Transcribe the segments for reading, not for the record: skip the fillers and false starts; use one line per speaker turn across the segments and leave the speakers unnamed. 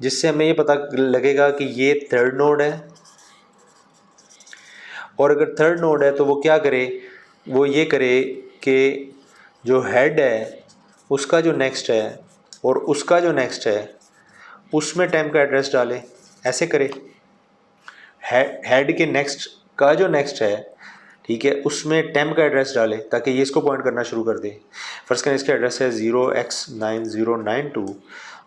जिससे हमें ये पता लगेगा कि ये थर्ड नोड है। और अगर थर्ड नोड है तो वो क्या करे, वो ये करे कि जो हेड है उसका जो नेक्स्ट है और उसका जो नेक्स्ट है उसमें टेम्प का एड्रेस डाले, ऐसे करे। हेड के नेक्स्ट का जो नेक्स्ट है, ठीक है, उसमें टेम्प का एड्रेस डाले ताकि ये इसको पॉइंट करना शुरू कर दे। फर्स्ट करें, इसका एड्रेस है 0x9092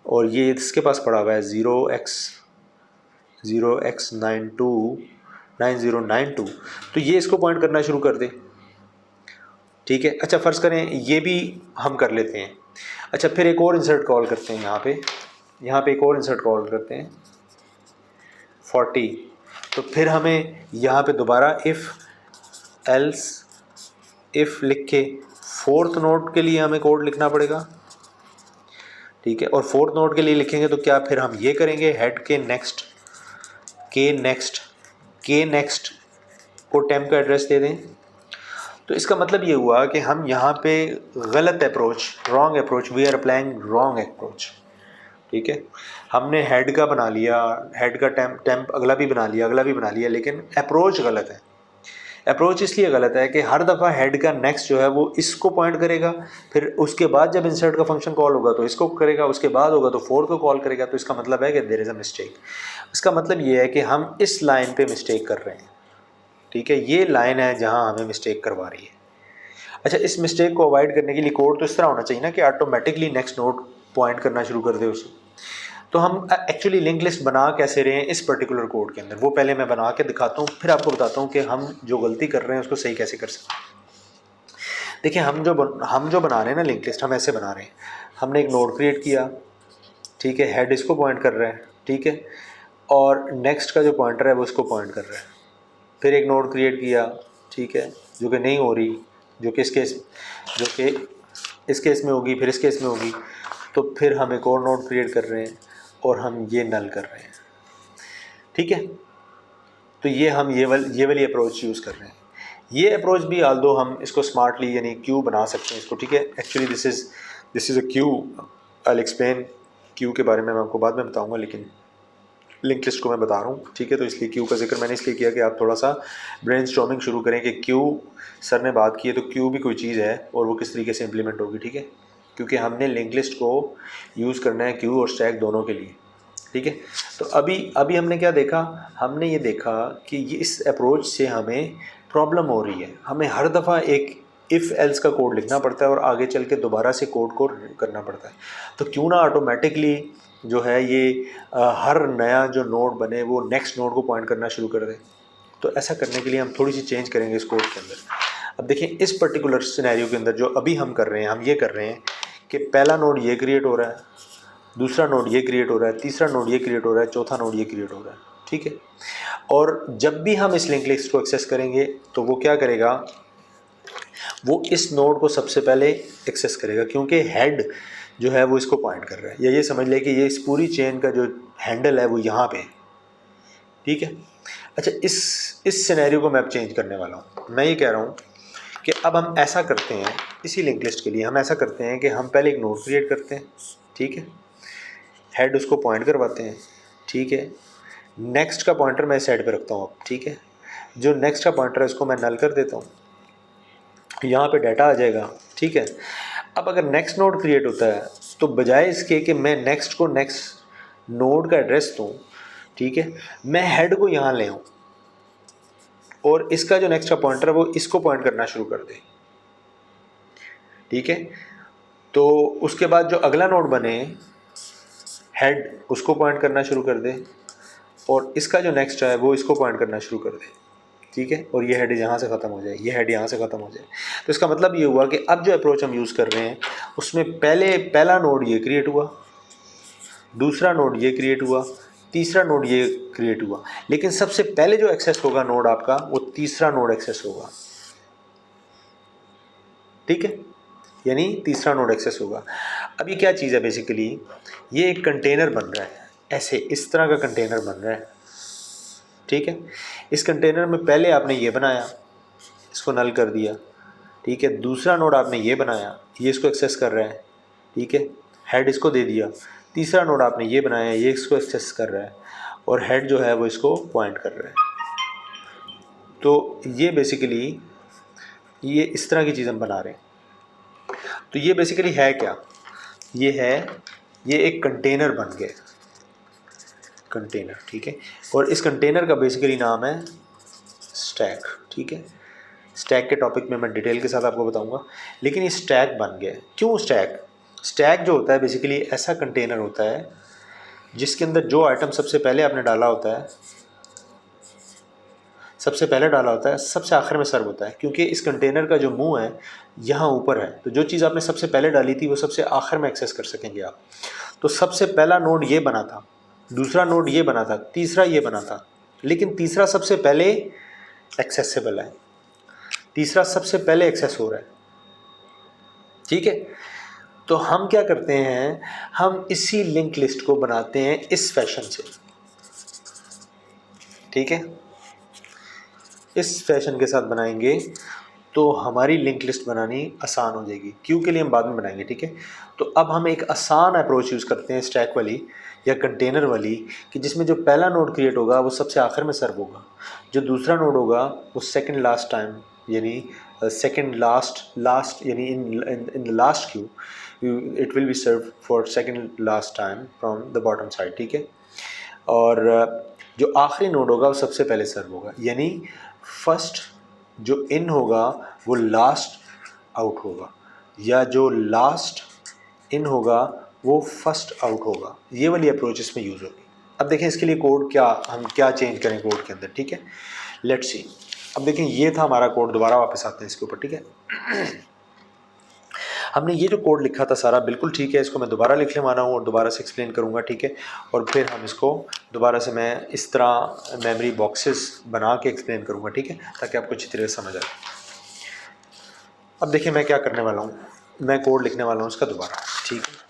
और ये इसके पास पड़ा हुआ है 0x9092, तो ये इसको पॉइंट करना शुरू कर दे, ठीक है। अच्छा फ़र्ज़ करें ये भी हम कर लेते हैं। अच्छा फिर एक और इंसर्ट कॉल करते हैं यहाँ पे एक और इंसर्ट कॉल करते हैं 40। तो फिर हमें यहाँ पे दोबारा इफ़ एल्स इफ़ लिख के फोर्थ नोड के लिए हमें कोड लिखना पड़ेगा, ठीक है। और फोर्थ नोड के लिए लिखेंगे तो क्या, फिर हम ये करेंगे हेड के नेक्स्ट को टेम्प का एड्रेस दे दें। तो इसका मतलब ये हुआ कि हम यहाँ पे गलत approach, wrong approach, we are applying wrong approach, ठीक है। हमने हेड का बना लिया, हेड का टेम्प अगला भी बना लिया, लेकिन अप्रोच गलत है। अप्रोच इसलिए गलत है कि हर दफ़ा हेड का नेक्स्ट जो है वो इसको पॉइंट करेगा, फिर उसके बाद जब इंसर्ट का फंक्शन कॉल होगा तो इसको करेगा, उसके बाद होगा तो फोर्थ को कॉल करेगा। तो इसका मतलब है कि देयर इज़ अ मिस्टेक। इसका मतलब ये है कि हम इस लाइन पे मिस्टेक कर रहे हैं, ठीक है। ये लाइन है जहाँ हमें मिस्टेक करवा रही है। अच्छा इस मिस्टेक को अवॉइड करने के लिए कोड तो इस तरह होना चाहिए ना कि ऑटोमेटिकली नेक्स्ट नोड पॉइंट करना शुरू कर दे उसे। तो हम एक्चुअली लिंक लिस्ट बना कैसे रहे हैं इस पर्टिकुलर कोड के अंदर, वो पहले मैं बना के दिखाता हूँ, फिर आपको बताता हूँ कि हम जो गलती कर रहे हैं उसको सही कैसे कर सकते हैं। देखिए हम जो बना रहे हैं ना लिंक लिस्ट, हम ऐसे बना रहे हैं। हमने एक नोड क्रिएट किया, ठीक है, हेड इसको पॉइंट कर रहा है, ठीक है, और नेक्स्ट का जो पॉइंटर है वो इसको पॉइंट कर रहा है। फिर एक नोड क्रिएट किया, ठीक है, जो कि नहीं हो रही, जो कि इस केस में होगी, फिर इस केस में होगी। तो फिर हम एक और नोड क्रिएट कर रहे हैं और हम ये नल कर रहे हैं, ठीक है। तो ये हम ये वाली अप्रोच यूज़ कर रहे हैं। ये अप्रोच भी आल्दो हम इसको स्मार्टली यानी क्यू बना सकते हैं इसको, ठीक है। Actually this is a Q, I explain Q के बारे में मैं आपको बाद में बताऊंगा, लेकिन लिंक लिस्ट को मैं बता रहा हूँ, ठीक है। तो इसलिए क्यू का जिक्र मैंने इसलिए किया कि आप थोड़ा सा ब्रेनस्टॉर्मिंग शुरू करें कि क्यू सर ने बात की है तो क्यू भी कोई चीज़ है और वो किस तरीके से इम्प्लीमेंट होगी, ठीक है। क्योंकि हमने लिंक लिस्ट को यूज़ करना है क्यू और स्टैक दोनों के लिए, ठीक है। तो अभी हमने क्या देखा, हमने ये देखा कि ये इस अप्रोच से हमें प्रॉब्लम हो रही है। हमें हर दफ़ा एक इफ़ एल्स का कोड लिखना पड़ता है और आगे चल के दोबारा से कोड को करना पड़ता है। तो क्यों ना ऑटोमेटिकली जो है ये हर नया जो नोड बने वो नेक्स्ट नोड को पॉइंट करना शुरू कर दे। तो ऐसा करने के लिए हम थोड़ी सी चेंज करेंगे इस कोड के अंदर। अब देखिए इस पर्टिकुलर सिनेरियो के अंदर जो अभी हम कर रहे हैं, हम ये कर रहे हैं कि पहला नोड ये क्रिएट हो रहा है, दूसरा नोड ये क्रिएट हो रहा है, तीसरा नोड ये क्रिएट हो रहा है, चौथा नोड ये क्रिएट हो रहा है, ठीक है। और जब भी हम इस लिंक लिस्ट को एक्सेस करेंगे तो वो क्या करेगा, वो इस नोड को सबसे पहले एक्सेस करेगा, क्योंकि हेड जो है वो इसको पॉइंट कर रहा है, या ये समझ ले कि ये इस पूरी चेन का जो हैंडल है वो यहाँ पे, ठीक है। अच्छा इस सिनेरियो को मैं अब चेंज करने वाला हूँ। मैं ये कह रहा हूँ कि अब हम ऐसा करते हैं, इसी लिंक लिस्ट के लिए हम ऐसा करते हैं कि हम पहले एक नोड क्रिएट करते हैं, ठीक है, हेड उसको पॉइंट करवाते हैं, ठीक है। नेक्स्ट का पॉइंटर मैं साइड पे रखता हूँ अब, ठीक है। जो नेक्स्ट का पॉइंटर है उसको मैं नल कर देता हूँ, यहाँ पे डाटा आ जाएगा, ठीक है। अब अगर नेक्स्ट नोड क्रिएट होता है तो बजाय इसके कि मैं नेक्स्ट को नेक्स्ट नोड का एड्रेस दूँ, ठीक है, मैं हेड को यहाँ ले आऊँ और इसका जो नेक्स्ट का पॉइंटर है वो इसको पॉइंट करना शुरू कर दे, ठीक है। तो उसके बाद जो अगला नोड बने हेड उसको पॉइंट करना शुरू कर दे और इसका जो नेक्स्ट है वो इसको पॉइंट करना शुरू कर दे, ठीक है। और ये हेड यहाँ से ख़त्म हो जाए, ये हेड यहाँ से ख़त्म हो जाए। तो इसका मतलब ये हुआ कि अब जो अप्रोच हम यूज़ कर रहे हैं उसमें पहला नोड ये क्रिएट हुआ, दूसरा नोड ये क्रिएट हुआ, तीसरा नोड ये क्रिएट हुआ, लेकिन सबसे पहले जो एक्सेस होगा नोड आपका वो तीसरा नोड एक्सेस होगा, ठीक है, यानी तीसरा नोड एक्सेस होगा। अब ये क्या चीज़ है, बेसिकली ये एक कंटेनर बन रहा है, ऐसे इस तरह का कंटेनर बन रहा है, ठीक है। इस कंटेनर में पहले आपने ये बनाया, इसको नल कर दिया, ठीक है। दूसरा नोड आपने ये बनाया, ये इसको एक्सेस कर रहा है, ठीक है, हेड इसको दे दिया। तीसरा नोड आपने ये बनाया है, ये इसको एक्सेस कर रहा है और हेड जो है वो इसको पॉइंट कर रहा है। तो ये बेसिकली ये इस तरह की चीज़ हम बना रहे हैं। तो ये बेसिकली है क्या, ये एक कंटेनर बन गया, कंटेनर, ठीक है। और इस कंटेनर का बेसिकली नाम है स्टैक, ठीक है। स्टैक के टॉपिक में मैं डिटेल के साथ आपको बताऊंगा, लेकिन ये स्टैक बन गया। क्यों स्टैक? स्टैक जो होता है बेसिकली ऐसा कंटेनर होता है जिसके अंदर जो आइटम सबसे पहले आपने डाला होता है, सबसे आखिर में सर्व होता है, क्योंकि इस कंटेनर का जो मुंह है यहाँ ऊपर है। तो जो चीज़ आपने सबसे पहले डाली थी वो सबसे आखिर में एक्सेस कर सकेंगे आप। तो सबसे पहला नोड ये बना था, दूसरा नोड ये बना था, तीसरा ये बना था, लेकिन तीसरा सबसे पहले एक्सेसिबल है, तीसरा सबसे पहले एक्सेस हो रहा है, ठीक है। तो हम क्या करते हैं, हम इसी लिंक लिस्ट को बनाते हैं इस फैशन से, ठीक है। इस फैशन के साथ बनाएंगे तो हमारी लिंक लिस्ट बनानी आसान हो जाएगी। क्यों के लिए हम बाद में बनाएंगे, ठीक है। तो अब हम एक आसान अप्रोच यूज़ करते हैं स्टैक वाली या कंटेनर वाली, कि जिसमें जो पहला नोड क्रिएट होगा वो सबसे आखिर में सर्व होगा, जो दूसरा नोड होगा वो सेकंड लास्ट टाइम, यानी सेकंड लास्ट यानी in the last queue it will be serve for second last time from the bottom side, ठीक है। और जो आखिरी नोड होगा वो सबसे पहले सर्व होगा, यानी फर्स्ट जो इन होगा वो लास्ट आउट होगा, या जो लास्ट इन होगा वो फर्स्ट आउट होगा। ये वाली अप्रोच इसमें यूज़ होगी। अब देखें इसके लिए कोड क्या, हम क्या चेंज करें कोड के अंदर, ठीक है। Let's see. अब देखें ये था हमारा कोड, दोबारा वापस आते हैं इसके ऊपर, ठीक है। हमने ये जो कोड लिखा था सारा बिल्कुल ठीक है, इसको मैं दोबारा लिखने वाला हूँ और दोबारा से एक्सप्लेन करूँगा, ठीक है। और फिर हम इसको दोबारा से मैं इस तरह मेमोरी बॉक्सेस बना के एक्सप्लेन करूँगा, ठीक है, ताकि आपको अच्छी तरह से समझ आए। अब देखिए मैं क्या करने वाला हूँ, मैं कोड लिखने वाला हूँ इसका दोबारा, ठीक है।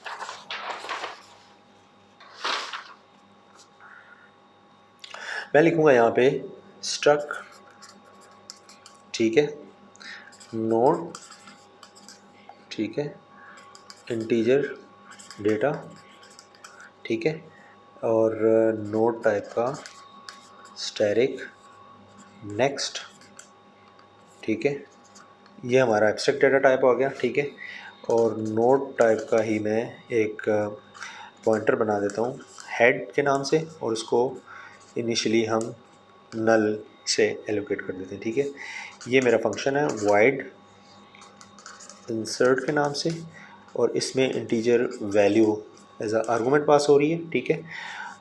मैं लिखूँगा यहाँ पे स्ट्रक, ठीक है, नोड, ठीक है, इंटीजर डेटा, ठीक है, और नोड टाइप का स्टैटिक नेक्स्ट, ठीक है। ये हमारा एब्स्ट्रैक्ट डेटा टाइप हो गया, ठीक है। और नोड टाइप का ही मैं एक पॉइंटर बना देता हूँ हेड के नाम से, और उसको इनिशियली हम नल से एलोकेट कर देते हैं, ठीक है। ये मेरा फंक्शन है वाइड इंसर्ट के नाम से, और इसमें integer value as a argument pass हो रही है, ठीक है।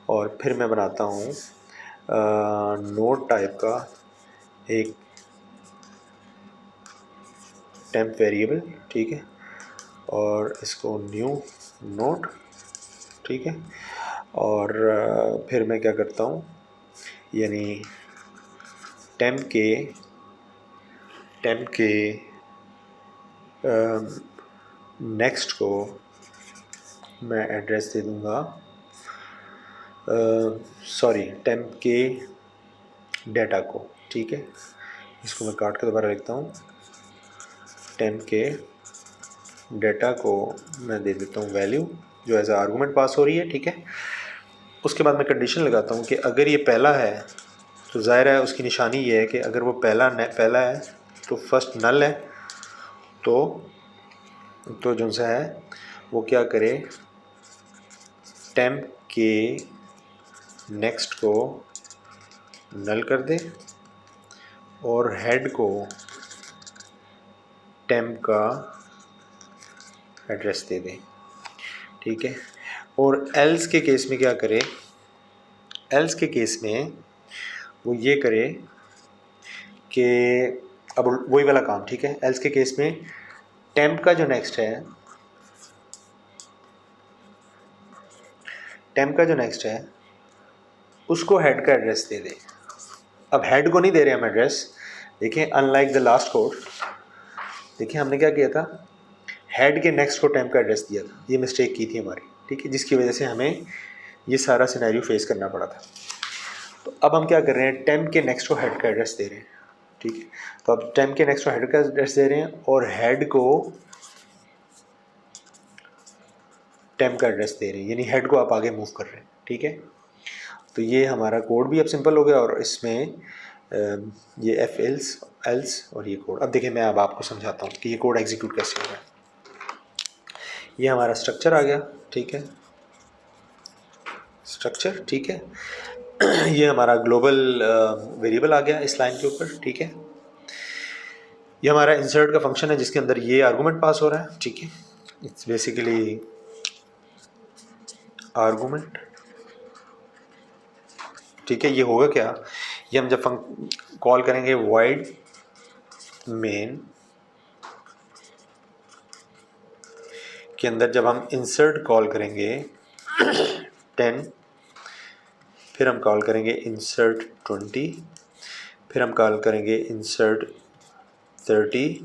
और फिर मैं बनाता हूँ नोड टाइप का एक टेम्प वेरिएबल, ठीक है, और इसको न्यू नोड, ठीक है। और फिर मैं क्या करता हूँ, यानी टेम्प के नेक्स्ट को मैं एड्रेस दे दूँगा, सॉरी टेम्प के डेटा को, ठीक है। इसको मैं काट के दोबारा लिखता हूँ, टेम्प के डेटा को मैं दे देता हूँ वैल्यू जो एज आर्गूमेंट पास हो रही है, ठीक है। उसके बाद मैं कंडीशन लगाता हूँ कि अगर ये पहला है तो ज़ाहिर है उसकी निशानी ये है कि अगर वो पहला है तो फर्स्ट नल है, तो जो सा है वो क्या करे, टेम्प के नेक्स्ट को नल कर दे और हेड को टेम्प का एड्रेस दे दे, ठीक है। और एल्स के केस में क्या करे, एल्स के केस में वो ये करे कि अब वही वाला काम, ठीक है। एल्स के केस में टेम्प का जो नेक्स्ट है, उसको हेड का एड्रेस दे दे। अब हेड को नहीं दे रहे हम एड्रेस, देखें अनलाइक द लास्ट कोड, देखिए हमने क्या किया था, हेड के नेक्स्ट को टेम्प का एड्रेस दिया था, ये मिस्टेक की थी हमारी, ठीक है, जिसकी वजह से हमें ये सारा सिनेरियो फेस करना पड़ा था। तो अब हम क्या कर रहे हैं, टेम्प के नेक्स्ट को हेड का एड्रेस दे रहे हैं, ठीक है। तो अब टेम्प के नेक्स्ट को हेड का एड्रेस दे रहे हैं और हेड को टेम्प का एड्रेस दे रहे हैं, यानी हेड को आप आगे मूव कर रहे हैं, ठीक है। तो ये हमारा कोड भी अब सिंपल हो गया और इसमें ये एफ एल्स और ये कोड। अब देखिए मैं अब आपको समझाता हूँ कि ये कोड एग्जीक्यूट कैसे हो रहा है। ये हमारा स्ट्रक्चर आ गया, ठीक है, स्ट्रक्चर, ठीक है। ये हमारा ग्लोबल वेरिएबल आ गया इस लाइन के ऊपर, ठीक है। ये हमारा इंसर्ट का फंक्शन है जिसके अंदर ये आर्गूमेंट पास हो रहा है, ठीक है। इट्स बेसिकली आर्गूमेंट, ठीक है। ये होगा क्या, ये हम जब कॉल करेंगे void मेन के अंदर, जब हम इंसर्ट कॉल करेंगे 10, फिर हम कॉल करेंगे इंसर्ट 20, फिर हम कॉल करेंगे इंसर्ट 30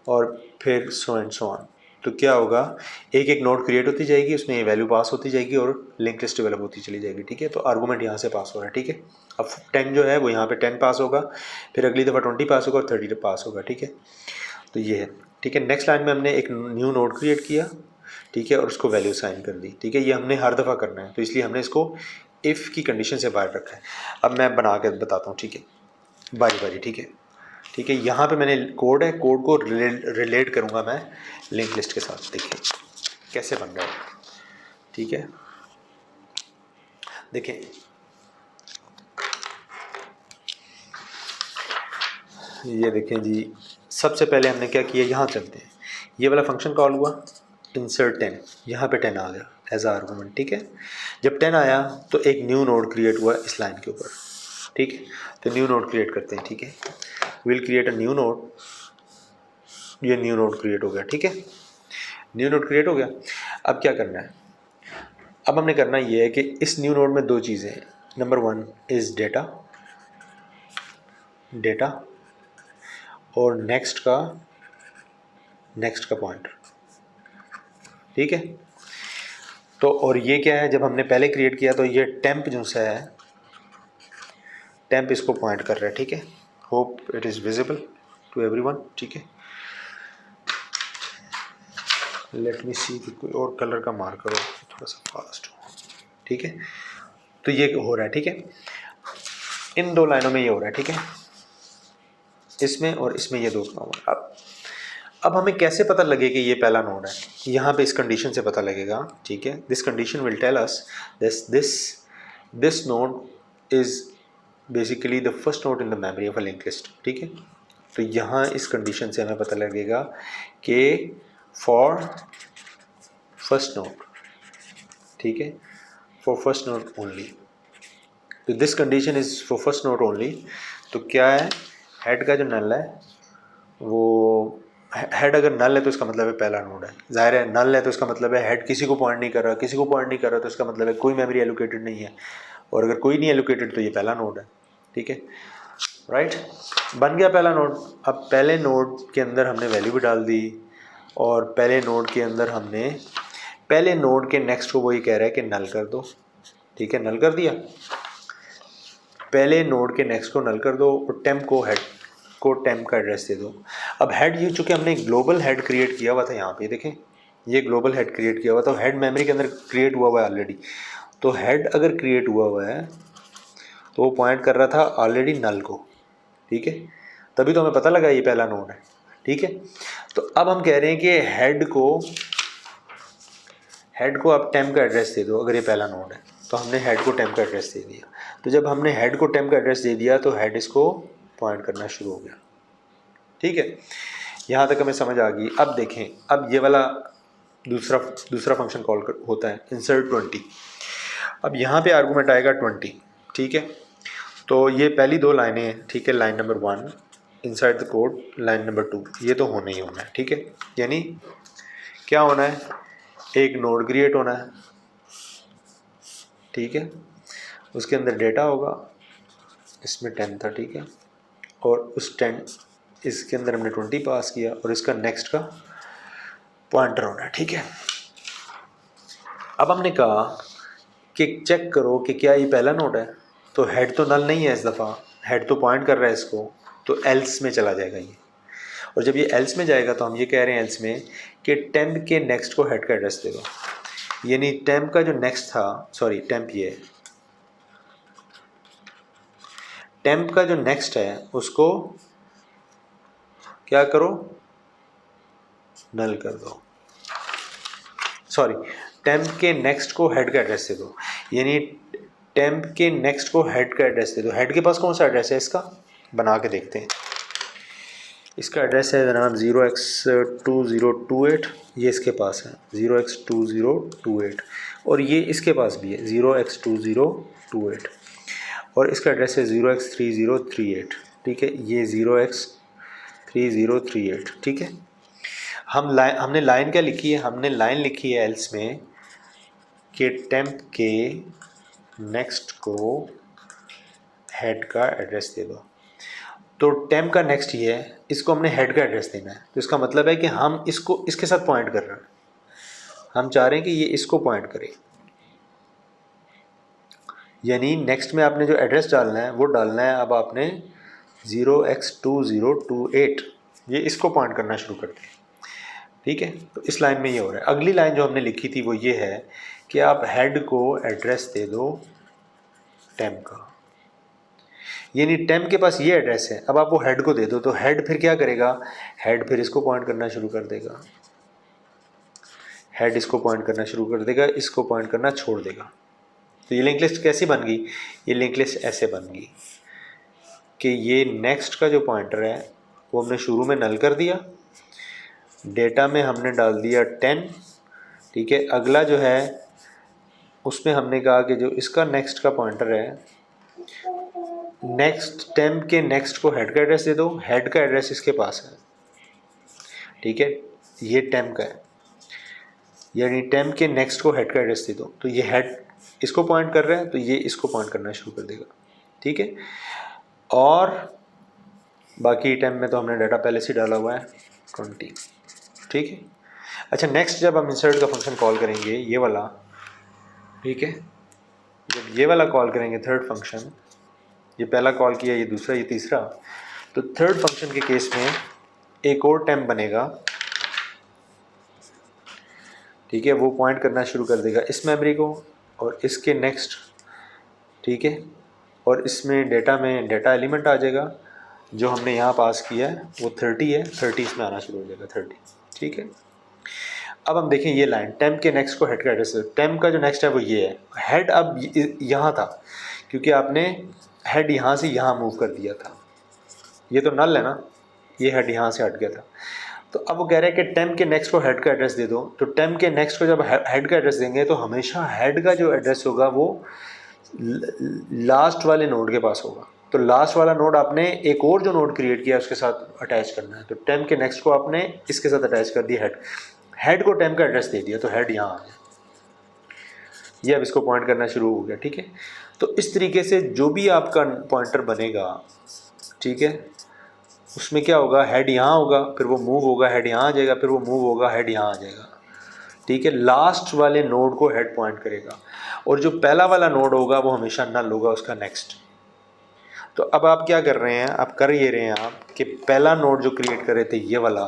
और फिर सो एंड सो ऑन। तो क्या होगा, एक एक नोड क्रिएट होती जाएगी, उसमें ये वैल्यू पास होती जाएगी और लिंक लिस्ट डेवलप होती चली जाएगी, ठीक है। तो आर्गूमेंट यहाँ से पास हो रहा है, ठीक है। अब 10 जो है वो यहाँ पे 10 पास होगा, फिर अगली दफ़ा 20 पास होगा और 30 पास होगा, ठीक है। तो ये है, ठीक है। नेक्स्ट लाइन में हमने एक न्यू नोड क्रिएट किया, ठीक है, और उसको वैल्यू साइन कर दी, ठीक है। ये हमने हर दफ़ा करना है, तो इसलिए हमने इसको इफ़ की कंडीशन से बाहर रखा है। अब मैं बना के बताता हूँ, ठीक है, बारी बारी, ठीक है, ठीक है। यहाँ पे मैंने कोड है, कोड को रिलेट करूँगा मैं लिंक लिस्ट के साथ, देखिए कैसे बन रहा है, ठीक है। देखें, ये देखें जी, सबसे पहले हमने क्या किया, यहाँ चलते हैं। ये वाला फंक्शन कॉल हुआ इंसर्ट 10, यहाँ पे 10 आ गया एज आर्गूमेंट, ठीक है। जब 10 आया तो एक न्यू नोड क्रिएट हुआ इस लाइन के ऊपर, ठीक है। तो न्यू नोड क्रिएट करते हैं, ठीक है। Will create a new node, ये न्यू नोड क्रिएट हो गया, ठीक है। न्यू नोड क्रिएट हो गया। अब क्या करना है, अब हमने करना ये है कि इस न्यू नोड में दो चीज़ें हैं। नंबर 1 इज़ डेटा, डेटा, और नेक्स्ट का पॉइंटर, ठीक है। तो और ये क्या है, जब हमने पहले क्रिएट किया तो ये टेम्प जो सा है, टेम्प इसको पॉइंट कर रहा है, ठीक है। Hope it is visible to everyone, ठीक है। लेट मी सी कि कोई और कलर का मार्कर हो थोड़ा सा फास्ट हो, ठीक है। तो ये हो रहा है, ठीक है। इन दो लाइनों में ये हो रहा है, ठीक है, इसमें और इसमें ये दो काम है। अब हमें कैसे पता लगे कि ये पहला नोड है, यहाँ पे इस कंडीशन से पता लगेगा, ठीक है। This condition will tell us this node is basically the first node in the memory of a link list, ठीक है। तो यहाँ इस कंडीशन से हमें पता लगेगा कि फॉर फर्स्ट नोड, ठीक है, फॉर फर्स्ट नोड ओनली। तो this condition is for first node only. तो क्या है, हेड का जो नल है वो, हेड अगर नल है तो इसका मतलब है पहला नोड है, जाहिर है। नल है तो इसका मतलब है हेड किसी को पॉइंट नहीं कर रहा, किसी को पॉइंट नहीं कर रहा, तो इसका मतलब है कोई मेमोरी एलोकेटेड नहीं है, और अगर कोई नहीं एलोकेटेड तो ये पहला नोड है, ठीक है, राइट। बन गया पहला नोड। अब पहले नोड के अंदर हमने वैल्यू भी डाल दी, और पहले नोड के अंदर हमने पहले नोड के नेक्स्ट को वो ये कह रहा है कि नल कर दो, ठीक है, नल कर दिया। पहले नोड के नेक्स्ट को नल कर दो और टेम्प को हेड को टेम्प का एड्रेस दे दो। अब हेड, ये चूँकि हमने ग्लोबल हेड क्रिएट किया हुआ था, यहाँ पे देखें ये ग्लोबल हेड क्रिएट किया हुआ था, तो हेड मेमोरी के अंदर क्रिएट हुआ है ऑलरेडी। तो हेड अगर क्रिएट हुआ है तो वो पॉइंट कर रहा था ऑलरेडी नल को, ठीक है। तभी तो हमें पता लगा ये पहला नोड है, ठीक है। तो अब हम कह रहे हैं कि हेड को आप टेम्प का एड्रेस दे दो, अगर ये पहला नोड है तो हमने हेड को टेम्प का एड्रेस दे दिया। तो जब हमने हेड को टेम्प का एड्रेस दे दिया तो हेड इसको पॉइंट करना शुरू हो गया, ठीक है। यहाँ तक हमें समझ आ गई। अब देखें, अब ये वाला दूसरा फंक्शन कॉल होता है इंसर्ट 20। अब यहाँ पे आर्गूमेंट आएगा 20, ठीक है। तो ये पहली दो लाइनें हैं, ठीक है, line number 1 inside the code, line number 2, ये तो होना ही होना है, ठीक है। यानी क्या होना है, एक नोड क्रिएट होना है, ठीक है, उसके अंदर डेटा होगा, इसमें 10 था, ठीक है, और उस 10 इसके अंदर हमने 20 पास किया, और इसका नेक्स्ट का पॉइंटर होना है, ठीक है। अब हमने कहा कि चेक करो कि क्या ये पहला नोड है, तो हेड तो नल नहीं है इस दफ़ा, हेड तो पॉइंट कर रहा है इसको, तो एल्स में चला जाएगा ये। और जब ये एल्स में जाएगा तो हम ये कह रहे हैं एल्स में कि टेम्प के नेक्स्ट को हेड का एड्रेस दे दो, यानी टेम्प का जो नेक्स्ट था, सॉरी टेम्प ये है, टेम्प का जो नेक्स्ट है उसको क्या करो, नल कर दो, सॉरी टेम्प के नेक्स्ट को हेड का एड्रेस दे दो, यानी टेम्प के नेक्स्ट को हेड का एड्रेस दे दो। हेड के पास कौन सा एड्रेस है इसका, बना के देखते हैं। इसका एड्रेस है जनाब 0x2028, ये इसके पास है 0x2028, और ये इसके पास भी है 0x2028, और इसका एड्रेस है 0x3038, ठीक है, ये 0x3038, ठीक है। हमने लाइन क्या लिखी है, हमने लाइन लिखी है एल्स में कि टेम्प के नेक्स्ट को हेड का एड्रेस दे दो। तो टेम्प का नेक्स्ट ये है, इसको हमने हेड का एड्रेस देना है, तो इसका मतलब है कि हम इसको इसके साथ पॉइंट कर रहे हैं, हम चाह रहे हैं कि ये इसको पॉइंट करे, यानी नेक्स्ट में आपने जो एड्रेस डालना है वो डालना है अब आपने 0x2028, ये इसको पॉइंट करना शुरू करते हैं, ठीक है। तो इस लाइन में ये हो रहा है। अगली लाइन जो हमने लिखी थी वो ये है कि आप हेड को एड्रेस दे दो टेम्प का, यानी टेम्प के पास ये एड्रेस है, अब आप वो हेड को दे दो, तो हेड फिर क्या करेगा, हेड फिर इसको पॉइंट करना शुरू कर देगा, हेड इसको पॉइंट करना शुरू कर देगा, इसको पॉइंट करना छोड़ देगा। तो ये लिंक लिस्ट कैसी बन गई, ये लिंक लिस्ट ऐसे बन गई कि ये नेक्स्ट का जो पॉइंटर है वो हमने शुरू में नल कर दिया, डेटा में हमने डाल दिया 10, ठीक है। अगला जो है उसमें हमने कहा कि जो इसका नेक्स्ट का पॉइंटर है, नेक्स्ट टेम्प के नेक्स्ट को हेड का एड्रेस दे दो, हेड का एड्रेस इसके पास है, ठीक है, ये टेम्प का है, यानी टेम्प के नेक्स्ट को हेड का एड्रेस दे दो, तो ये हेड इसको पॉइंट कर रहा है, तो ये इसको पॉइंट करना शुरू कर देगा, ठीक है। और बाकी टेम्प में तो हमने डाटा पहले से डाला हुआ है 20, ठीक है। अच्छा, नेक्स्ट जब हम इंसर्ट का फंक्शन कॉल करेंगे ये वाला, ठीक है, जब ये वाला कॉल करेंगे थर्ड फंक्शन, ये पहला कॉल किया, ये दूसरा, ये तीसरा, तो थर्ड फंक्शन के केस में एक और टेम्प बनेगा, ठीक है, वो पॉइंट करना शुरू कर देगा इस मेमोरी को और इसके नेक्स्ट, ठीक है, और इसमें डेटा में डेटा एलिमेंट आ जाएगा जो हमने यहाँ पास किया है वो 30 है, 30 इसमें आना शुरू हो जाएगा 30, ठीक है। अब हम देखें ये लाइन टेम्प के नेक्स्ट को हेड का एड्रेस, टेम्प का जो नेक्स्ट है वो ये है, हेड अब यहाँ था क्योंकि आपने हेड यहाँ से यहाँ मूव कर दिया था, ये तो नल है ना, ये हेड यहाँ से हट गया था, तो अब वो कह रहे हैं कि टेम्प के नेक्स्ट को हेड का एड्रेस दे दो। तो टेम्प के नेक्स्ट को जब हेड का एड्रेस देंगे तो हमेशा हेड का जो एड्रेस होगा वो लास्ट वाले नोड के पास होगा, तो लास्ट वाला नोड आपने एक और जो नोड क्रिएट किया उसके साथ अटैच करना है, तो टेम्प के नेक्स्ट को आपने इसके साथ अटैच कर दिया, हेड को टेम्प का एड्रेस दे दिया, तो हेड यहाँ आ गया, ये अब इसको पॉइंट करना शुरू हो गया, ठीक है। तो इस तरीके से जो भी आपका पॉइंटर बनेगा, ठीक है, उसमें क्या होगा, हेड यहाँ होगा, फिर वो मूव होगा, हेड यहाँ आ जाएगा, फिर वो मूव होगा, हेड यहाँ आ जाएगा, ठीक है। लास्ट वाले नोड को हेड पॉइंट करेगा और जो पहला वाला नोड होगा वो हमेशा नल होगा उसका नेक्स्ट। तो अब आप क्या कर रहे हैं, आप कर ये रहे हैं आप कि पहला नोड जो क्रिएट कर रहे थे ये वाला,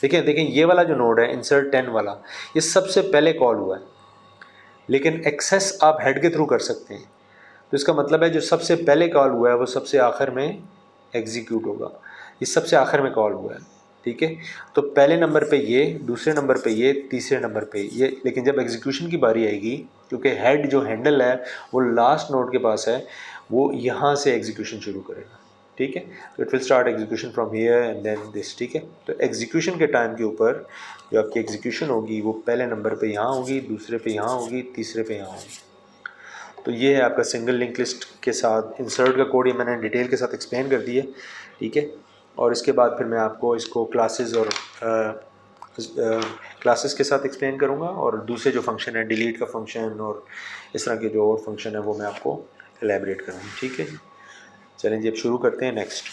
देखें ये वाला जो नोड है इंसर्ट 10 वाला, ये सबसे पहले कॉल हुआ है, लेकिन एक्सेस आप हेड के थ्रू कर सकते हैं, तो इसका मतलब है जो सबसे पहले कॉल हुआ है वो सबसे आखिर में एग्जीक्यूट होगा, ये सबसे आखिर में कॉल हुआ है, ठीक है। तो पहले नंबर पे ये, दूसरे नंबर पे ये, तीसरे नंबर पे ये, लेकिन जब एग्जीक्यूशन की बारी आएगी क्योंकि हेड जो हैंडल है वो लास्ट नोड के पास है, वो यहाँ से एग्जीक्यूशन शुरू करेगा, ठीक है। तो it will start execution from here and then this, ठीक है। तो एग्जीक्यूशन के टाइम के ऊपर जो आपकी एग्जीक्यूशन होगी वो पहले नंबर पे यहाँ होगी, दूसरे पे यहाँ होगी, तीसरे पे यहाँ होगी। तो ये है आपका सिंगल लिंक लिस्ट के साथ इंसर्ट का कोड, ये मैंने डिटेल के साथ एक्सप्लेन कर दिया, ठीक है। और इसके बाद फिर मैं आपको इसको क्लासेस और क्लासेस के साथ एक्सप्लेन करूँगा, और दूसरे जो फंक्शन है डिलीट का फंक्शन और इस तरह के जो और फंक्शन है वो मैं आपको एलैबोरेट करूँगा, ठीक है। चलें जी अब शुरू करते हैं नेक्स्ट।